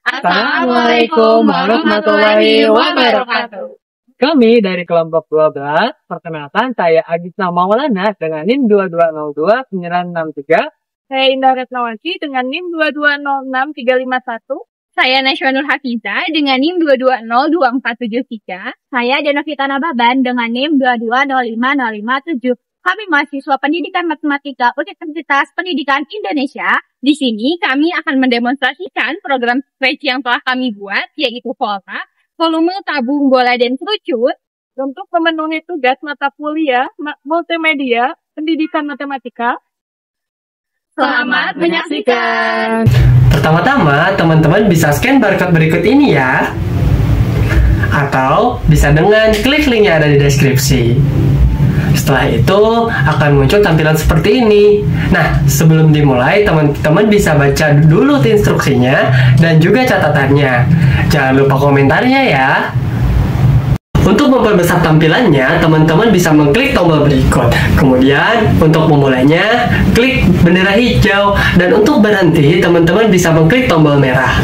Assalamualaikum warahmatullahi wabarakatuh. Kami dari kelompok 12, perkenalkan saya Agista Maulana dengan NIM 2202-963. Saya Indah Retnawati dengan NIM 2206351. Saya Najwa Nur Hafizah dengan NIM 2202473. Saya Danovita Nababan dengan NIM 2205057. Kami mahasiswa Pendidikan Matematika Universitas Pendidikan Indonesia. Di sini kami akan mendemonstrasikan program Scratch yang telah kami buat, yaitu Volta, volume tabung bola dan kerucut, Untuk memenuhi tugas mata kuliah multimedia Pendidikan Matematika. Selamat menyaksikan. Pertama-tama, teman-teman bisa scan barcode berikut ini ya. Atau bisa dengan klik link yang ada di deskripsi. Setelah itu akan muncul tampilan seperti ini. Nah, sebelum dimulai, teman-teman bisa baca dulu instruksinya dan juga catatannya. Jangan lupa komentarnya ya. Untuk memperbesar tampilannya, teman-teman bisa mengklik tombol berikut. Kemudian, untuk memulainya, klik bendera hijau. Dan untuk berhenti, teman-teman bisa mengklik tombol merah.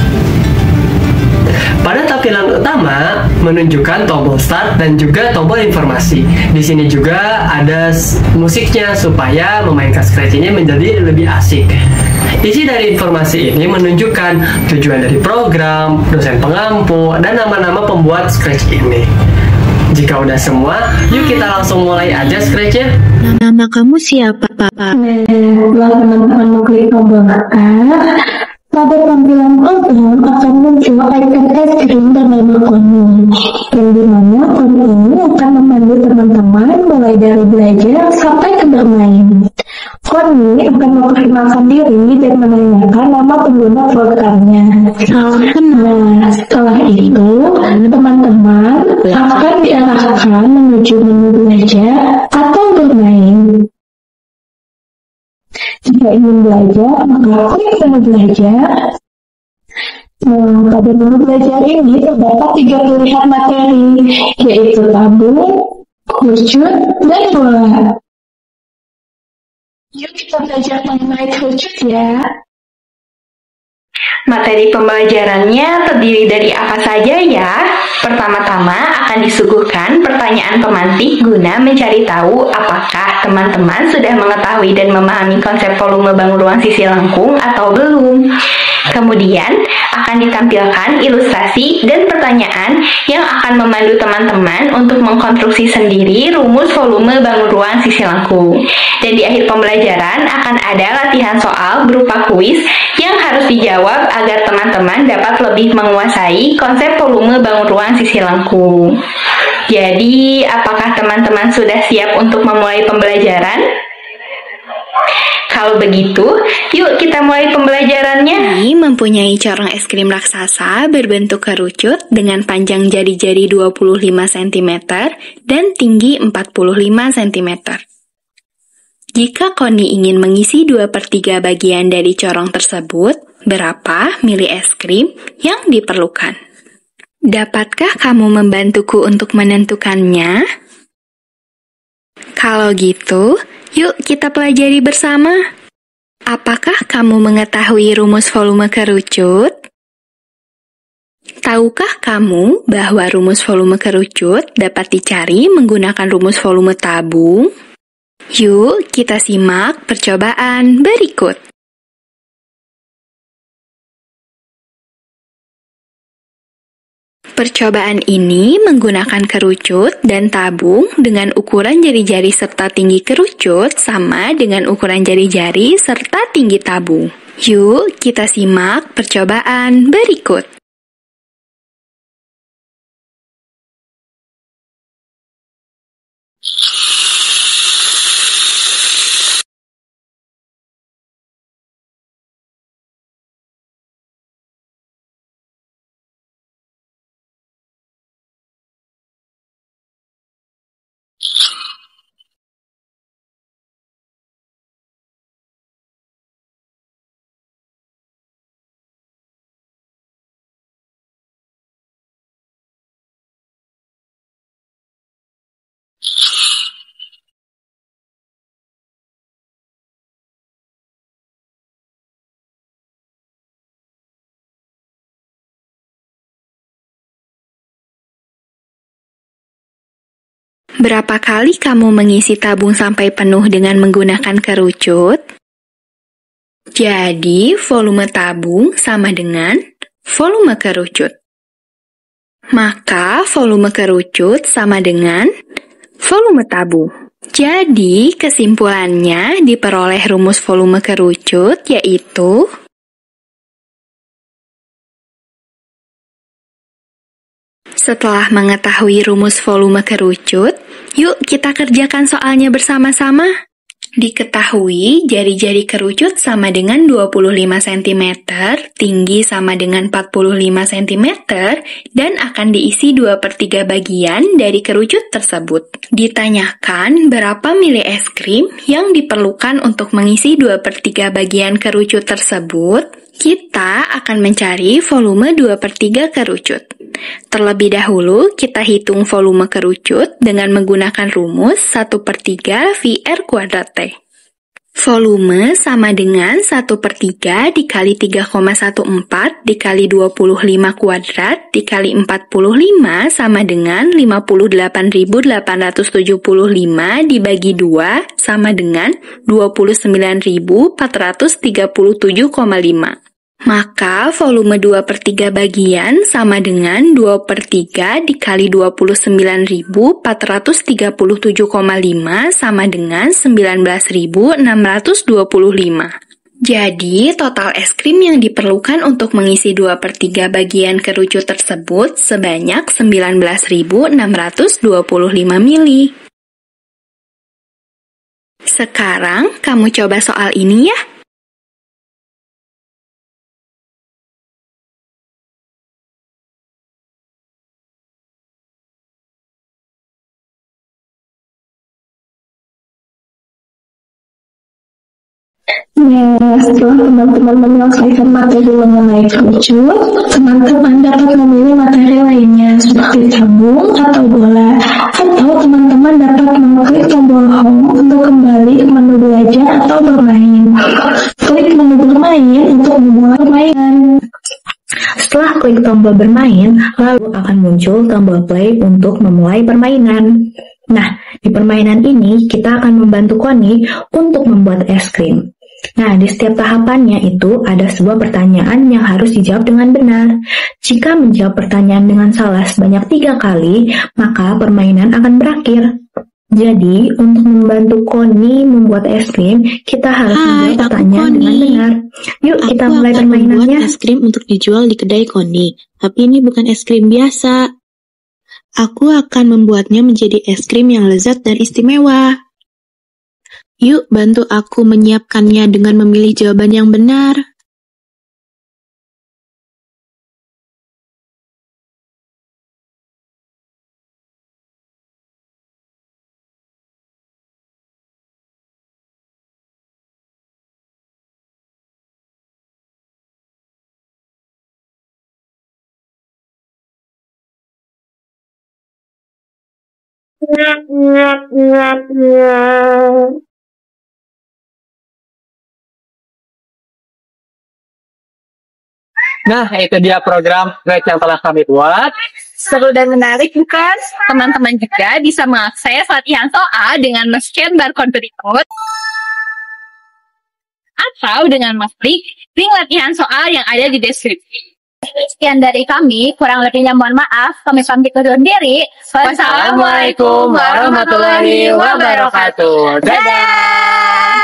Pada tampilan utama, menunjukkan tombol start dan juga tombol informasi. Di sini juga ada musiknya supaya memainkan Scratch ini menjadi lebih asik. Isi dari informasi ini menunjukkan tujuan dari program, dosen pengampu, dan nama-nama pembuat Scratch ini. Jika udah semua, yuk kita langsung mulai aja Scratch-nya. Nama kamu siapa, Papa? Setelah teman-teman mengklik tombol start, pada tampilan program akan muncul icon es krim bernama Koni, yang dimana Koni ini akan memandu teman-teman mulai dari belajar sampai ke bermain. Koni akan memperkenalkan diri dan menanyakan nama pengguna programnya. Nah, setelah itu, teman-teman akan diarahkan menuju menu belajar atau bermain. Jika ingin belajar, maka klik menu belajar. Nah, pada menu belajar ini terdapat 3 pilihan materi, yaitu tabung, kerucut, dan bola. Yuk kita belajar mengenai kerucut ya. Materi pembelajarannya terdiri dari apa saja ya? Pertama-tama akan disuguhkan pertanyaan pemantik guna mencari tahu apakah teman-teman sudah mengetahui dan memahami konsep volume bangun ruang sisi lengkung atau belum. Kemudian akan ditampilkan ilustrasi dan pertanyaan yang akan memandu teman-teman untuk mengkonstruksi sendiri rumus volume bangun ruang sisi lengkung. Dan di akhir pembelajaran akan ada latihan soal berupa kuis yang harus dijawab agar teman-teman dapat lebih menguasai konsep volume bangun ruang sisi lengkung. Jadi, apakah teman-teman sudah siap untuk memulai pembelajaran? Kalau begitu, yuk kita mulai pembelajarannya. Ini mempunyai corong es krim raksasa berbentuk kerucut dengan panjang jari-jari 25 cm dan tinggi 45 cm. Jika Koni ingin mengisi 2/3 bagian dari corong tersebut, berapa mili es krim yang diperlukan? Dapatkah kamu membantuku untuk menentukannya? Kalau gitu, yuk kita pelajari bersama. Apakah kamu mengetahui rumus volume kerucut? Tahukah kamu bahwa rumus volume kerucut dapat dicari menggunakan rumus volume tabung? Yuk kita simak percobaan berikut. Percobaan ini menggunakan kerucut dan tabung dengan ukuran jari-jari serta tinggi kerucut sama dengan ukuran jari-jari serta tinggi tabung. Yuk kita simak percobaan berikut. Berapa kali kamu mengisi tabung sampai penuh dengan menggunakan kerucut? Jadi, volume tabung sama dengan volume kerucut. Maka, volume kerucut sama dengan volume tabung. Jadi, kesimpulannya diperoleh rumus volume kerucut yaitu setelah mengetahui rumus volume kerucut, yuk kita kerjakan soalnya bersama-sama. Diketahui jari-jari kerucut sama dengan 25 cm, tinggi sama dengan 45 cm, dan akan diisi 2/3 bagian dari kerucut tersebut. Ditanyakan berapa mili es krim yang diperlukan untuk mengisi 2/3 bagian kerucut tersebut, kita akan mencari volume 2/3 kerucut. Terlebih dahulu, kita hitung volume kerucut dengan menggunakan rumus 1/3 VR kuadrat T. Volume sama dengan 1/3 dikali 3,14 dikali 25 kuadrat dikali 45 sama dengan 58.875 dibagi 2 sama dengan 29.437,5. Maka volume 2/3 bagian sama dengan 2/3 dikali 29.437,5 sama dengan 19.625. Jadi, total es krim yang diperlukan untuk mengisi 2/3 bagian kerucut tersebut sebanyak 19.625 mili. Sekarang, kamu coba soal ini ya. Ya, setelah teman-teman menyelesaikan materi mengenai kerucut, teman-teman dapat memilih materi lainnya seperti tabung atau bola, atau teman-teman dapat mengklik tombol home untuk kembali ke menu belajar atau bermain. Klik menu bermain untuk memulai permainan. Setelah klik tombol bermain, lalu akan muncul tombol play untuk memulai permainan. Nah, di permainan ini kita akan membantu Connie untuk membuat es krim. Nah, di setiap tahapannya itu ada sebuah pertanyaan yang harus dijawab dengan benar. Jika menjawab pertanyaan dengan salah sebanyak 3 kali, maka permainan akan berakhir. Jadi, untuk membantu Connie membuat es krim, kita harus menjawab pertanyaan dengan benar. Yuk, kita mulai permainannya. Membuat es krim untuk dijual di kedai Connie. Tapi ini bukan es krim biasa. Aku akan membuatnya menjadi es krim yang lezat dan istimewa. Yuk, bantu aku menyiapkannya dengan memilih jawaban yang benar. Nah, itu dia program Scratch yang telah kami buat. Seru dan menarik, bukan? Teman-teman juga bisa mengakses latihan soal dengan men-scan barcode berikut atau dengan mengklik link latihan soal yang ada di deskripsi. Sekian dari kami, kurang lebihnya mohon maaf. Kami pamit undur diri. Wassalamualaikum warahmatullahi wabarakatuh. Dadah!